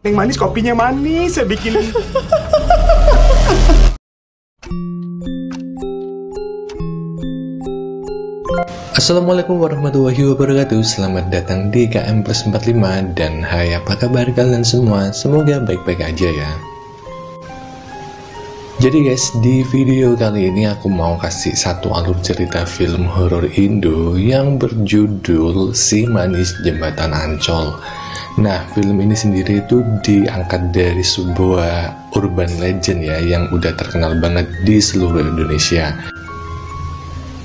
Yang manis, kopinya manis, saya bikin. Assalamualaikum warahmatullahi wabarakatuh. Selamat datang di KM+45. Dan hai, apa kabar kalian semua? Semoga baik-baik aja ya. Jadi guys, di video kali ini aku mau kasih satu alur cerita film horor Indo yang berjudul Si Manis Jembatan Ancol. Nah, film ini sendiri itu diangkat dari sebuah urban legend ya, yang udah terkenal banget di seluruh Indonesia.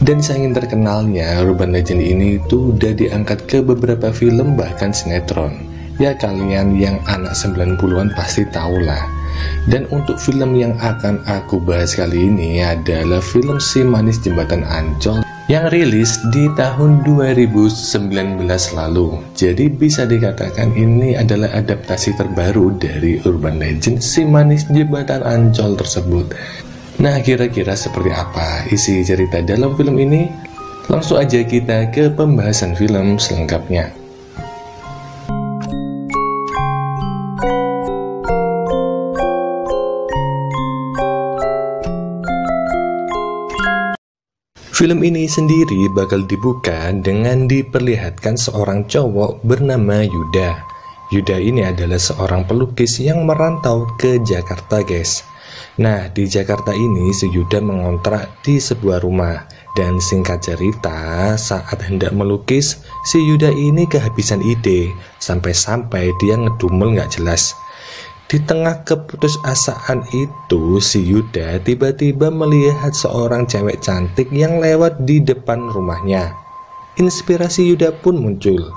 Dan saking terkenalnya, urban legend ini tuh udah diangkat ke beberapa film bahkan sinetron. Ya, kalian yang anak 90-an pasti tahu lah. Dan untuk film yang akan aku bahas kali ini adalah film Si Manis Jembatan Ancol yang rilis di tahun 2019 lalu. Jadi bisa dikatakan ini adalah adaptasi terbaru dari urban legend Si Manis Jembatan Ancol tersebut. Nah, kira-kira seperti apa isi cerita dalam film ini? Langsung aja kita ke pembahasan film selengkapnya. Film ini sendiri bakal dibuka dengan diperlihatkan seorang cowok bernama Yuda. Yuda ini adalah seorang pelukis yang merantau ke Jakarta, guys. Nah, di Jakarta ini si Yuda mengontrak di sebuah rumah. Dan singkat cerita, saat hendak melukis, si Yuda ini kehabisan ide. Sampai-sampai dia ngedumel gak jelas. Di tengah keputusasaan itu, si Yuda tiba-tiba melihat seorang cewek cantik yang lewat di depan rumahnya. Inspirasi Yuda pun muncul.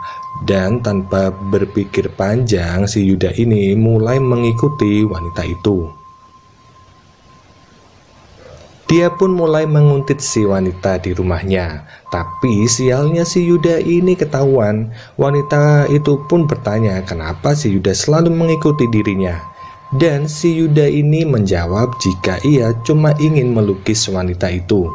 Dan tanpa berpikir panjang, si Yuda ini mulai mengikuti wanita itu. Dia pun mulai menguntit si wanita di rumahnya. Tapi sialnya si Yuda ini ketahuan. Wanita itu pun bertanya kenapa si Yuda selalu mengikuti dirinya. Dan si Yuda ini menjawab jika ia cuma ingin melukis wanita itu.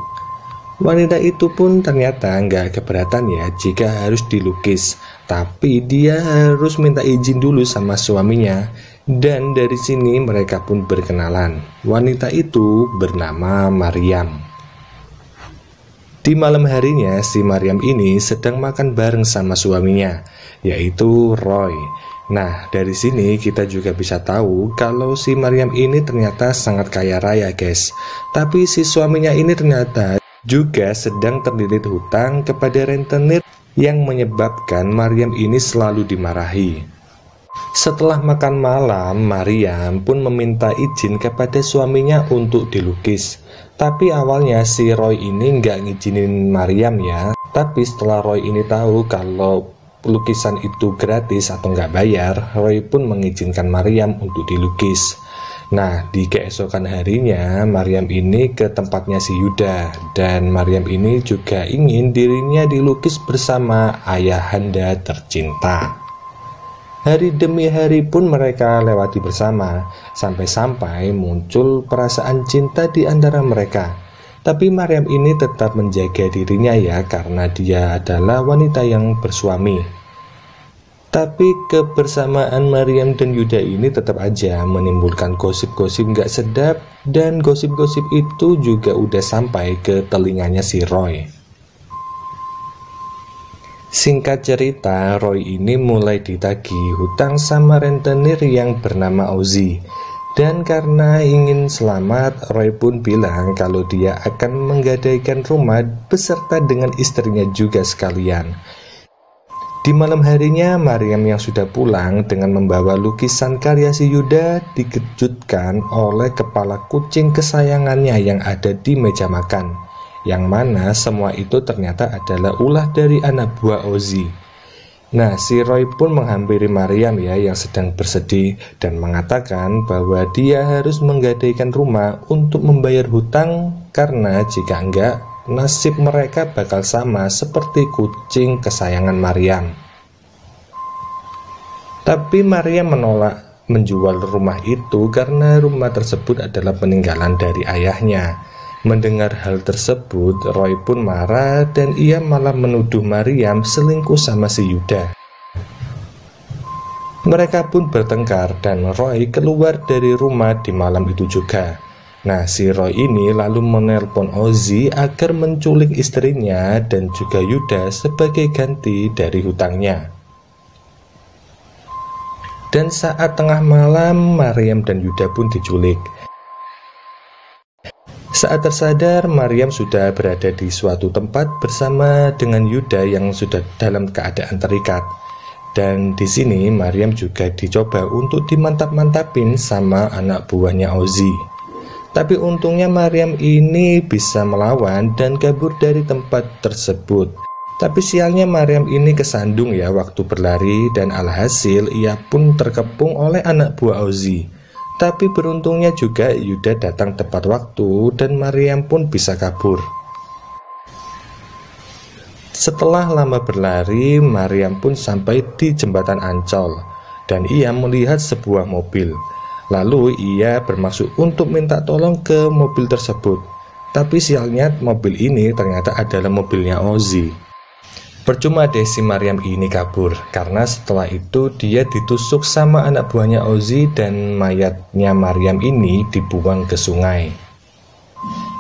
Wanita itu pun ternyata nggak keberatan ya jika harus dilukis. Tapi dia harus minta izin dulu sama suaminya. Dan dari sini mereka pun berkenalan. Wanita itu bernama Maryam. Di malam harinya si Maryam ini sedang makan bareng sama suaminya, yaitu Roy. Nah, dari sini kita juga bisa tahu kalau si Maryam ini ternyata sangat kaya raya, guys. Tapi si suaminya ini ternyata juga sedang terlilit hutang kepada rentenir yang menyebabkan Maryam ini selalu dimarahi. Setelah makan malam, Maryam pun meminta izin kepada suaminya untuk dilukis. Tapi awalnya si Roy ini nggak ngizinin Maryam ya. Tapi setelah Roy ini tahu kalau lukisan itu gratis atau nggak bayar, Roy pun mengizinkan Maryam untuk dilukis. Nah, di keesokan harinya, Maryam ini ke tempatnya si Yuda. Dan Maryam ini juga ingin dirinya dilukis bersama ayahanda tercinta. Hari demi hari pun mereka lewati bersama, sampai-sampai muncul perasaan cinta di antara mereka. Tapi Maryam ini tetap menjaga dirinya ya, karena dia adalah wanita yang bersuami. Tapi kebersamaan Maryam dan Yuda ini tetap aja menimbulkan gosip-gosip gak sedap. Dan gosip-gosip itu juga udah sampai ke telinganya si Roy. Singkat cerita, Roy ini mulai ditagih hutang sama rentenir yang bernama Ozzy. Dan karena ingin selamat, Roy pun bilang kalau dia akan menggadaikan rumah beserta dengan istrinya juga sekalian. Di malam harinya, Maryam yang sudah pulang dengan membawa lukisan karya si Yuda dikejutkan oleh kepala kucing kesayangannya yang ada di meja makan. Yang mana semua itu ternyata adalah ulah dari anak buah Ozzy. Nah, si Roy pun menghampiri Maryam ya yang sedang bersedih dan mengatakan bahwa dia harus menggadaikan rumah untuk membayar hutang, karena jika enggak, nasib mereka bakal sama seperti kucing kesayangan Maryam. Tapi Maryam menolak menjual rumah itu karena rumah tersebut adalah peninggalan dari ayahnya. Mendengar hal tersebut, Roy pun marah dan ia malah menuduh Maryam selingkuh sama si Yuda. Mereka pun bertengkar dan Roy keluar dari rumah di malam itu juga. Nah, si Roy ini lalu menelpon Ozzy agar menculik istrinya dan juga Yuda sebagai ganti dari hutangnya. Dan saat tengah malam, Maryam dan Yuda pun diculik. Saat tersadar, Maryam sudah berada di suatu tempat bersama dengan Yuda yang sudah dalam keadaan terikat. Dan di sini Maryam juga dicoba untuk dimantap-mantapin sama anak buahnya Ozzy. Tapi untungnya Maryam ini bisa melawan dan kabur dari tempat tersebut. Tapi sialnya Maryam ini kesandung ya waktu berlari, dan alhasil ia pun terkepung oleh anak buah Ozzy. Tapi beruntungnya juga Yuda datang tepat waktu dan Maryam pun bisa kabur. Setelah lama berlari, Maryam pun sampai di jembatan Ancol dan ia melihat sebuah mobil. Lalu ia bermaksud untuk minta tolong ke mobil tersebut. Tapi sialnya mobil ini ternyata adalah mobilnya Ozzy. Percuma deh si Maryam ini kabur, karena setelah itu dia ditusuk sama anak buahnya Ozzy dan mayatnya Maryam ini dibuang ke sungai.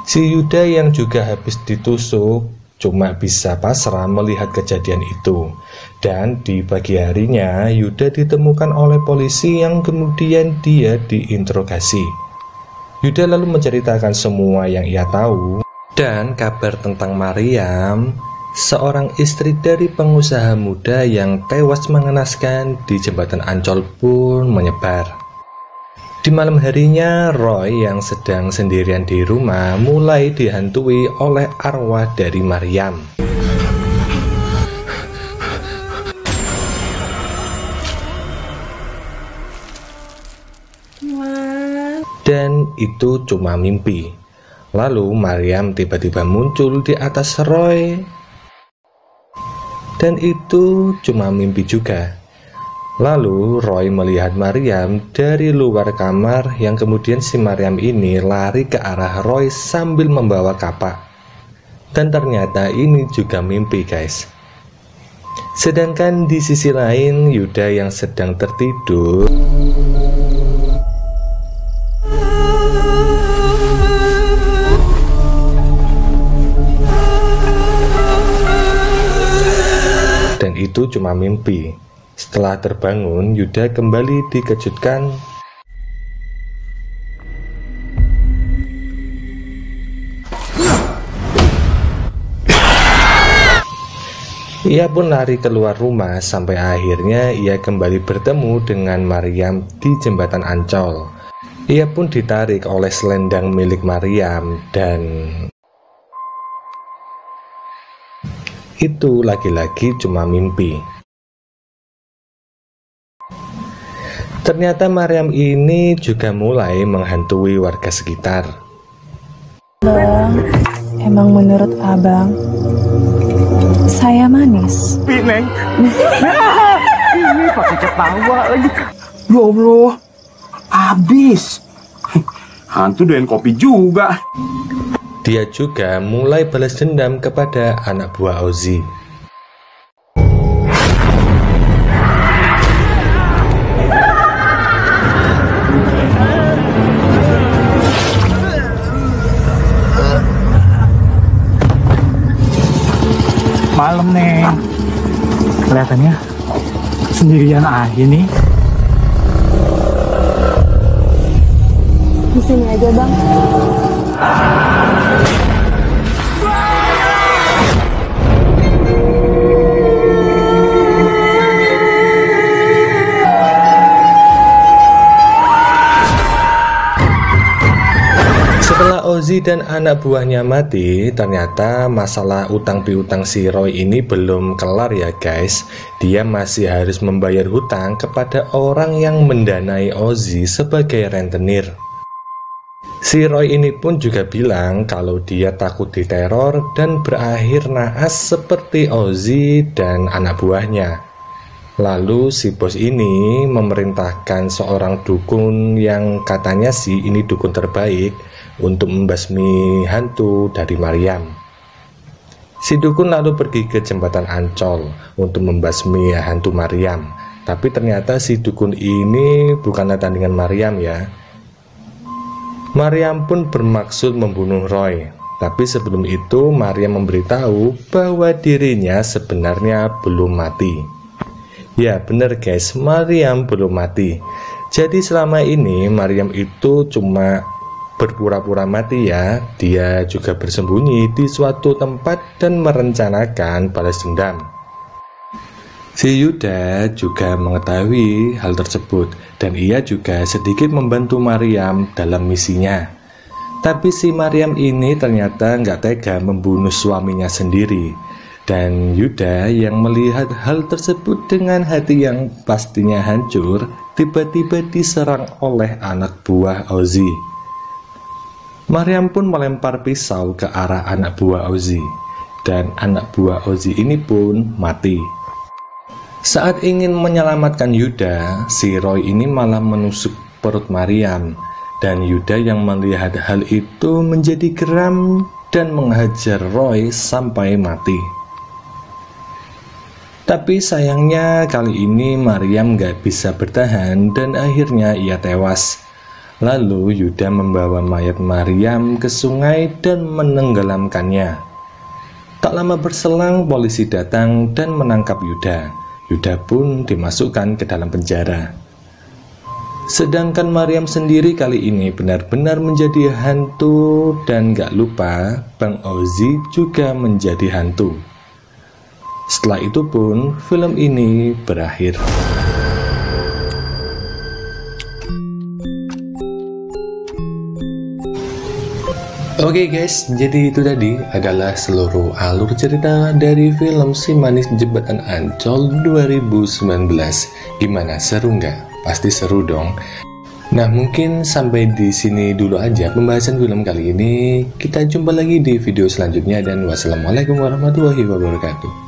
Si Yuda yang juga habis ditusuk cuma bisa pasrah melihat kejadian itu. Dan di pagi harinya Yuda ditemukan oleh polisi yang kemudian dia diinterogasi. Yuda lalu menceritakan semua yang ia tahu dan kabar tentang Maryam, seorang istri dari pengusaha muda yang tewas mengenaskan di jembatan Ancol pun menyebar. Di malam harinya, Roy yang sedang sendirian di rumah mulai dihantui oleh arwah dari Maryam. Dan itu cuma mimpi. Lalu Maryam tiba-tiba muncul di atas Roy. Dan itu cuma mimpi juga. Lalu Roy melihat Maryam dari luar kamar, yang kemudian si Maryam ini lari ke arah Roy sambil membawa kapak. Dan ternyata ini juga mimpi guys. Sedangkan di sisi lain Yuda yang sedang tertidur dan itu cuma mimpi. Setelah terbangun, Yuda kembali dikejutkan ia pun lari keluar rumah sampai akhirnya ia kembali bertemu dengan Maryam di jembatan Ancol. Ia pun ditarik oleh selendang milik Maryam dan itu lagi-lagi cuma mimpi. Ternyata Maryam ini juga mulai menghantui warga sekitar. Bang, emang menurut abang saya manis? Neng. Ini pakai ketawa lagi. Ya Allah, habis. Hantu doyan kopi juga. Dia juga mulai balas dendam kepada anak buah Ozzy. Malam Neng, kelihatannya sendirian aja nih. Di sini aja bang. Setelah Ozzy dan anak buahnya mati, ternyata masalah utang piutang si Roy ini belum kelar ya guys. Dia masih harus membayar hutang kepada orang yang mendanai Ozzy sebagai rentenir. Si Roy ini pun juga bilang kalau dia takut diteror dan berakhir naas seperti Ozzy dan anak buahnya. Lalu si bos ini memerintahkan seorang dukun yang katanya sih ini dukun terbaik untuk membasmi hantu dari Maryam. Si dukun lalu pergi ke jembatan Ancol untuk membasmi hantu Maryam. Tapi ternyata si dukun ini bukanlah tandingan Maryam ya. Maryam pun bermaksud membunuh Roy. Tapi sebelum itu Maryam memberitahu bahwa dirinya sebenarnya belum mati. Ya bener guys, Maryam belum mati. Jadi selama ini Maryam itu cuma berpura-pura mati ya. Dia juga bersembunyi di suatu tempat dan merencanakan balas dendam. Si Yuda juga mengetahui hal tersebut dan ia juga sedikit membantu Maryam dalam misinya. Tapi si Maryam ini ternyata nggak tega membunuh suaminya sendiri. Dan Yuda yang melihat hal tersebut dengan hati yang pastinya hancur, tiba-tiba diserang oleh anak buah Ozzy. Maryam pun melempar pisau ke arah anak buah Ozzy, dan anak buah Ozzy ini pun mati. Saat ingin menyelamatkan Yuda, si Roy ini malah menusuk perut Maryam, dan Yuda yang melihat hal itu menjadi geram dan menghajar Roy sampai mati. Tapi sayangnya kali ini Maryam gak bisa bertahan dan akhirnya ia tewas. Lalu Yuda membawa mayat Maryam ke sungai dan menenggelamkannya. Tak lama berselang polisi datang dan menangkap Yuda. Yuda pun dimasukkan ke dalam penjara. Sedangkan Maryam sendiri kali ini benar-benar menjadi hantu dan gak lupa Bang Ozzy juga menjadi hantu. Setelah itu pun film ini berakhir. Oke guys, jadi itu tadi adalah seluruh alur cerita dari film Si Manis Jembatan Ancol 2019. Gimana, seru nggak? Pasti seru dong. Nah, mungkin sampai di sini dulu aja pembahasan film kali ini. Kita jumpa lagi di video selanjutnya dan wassalamualaikum warahmatullahi wabarakatuh.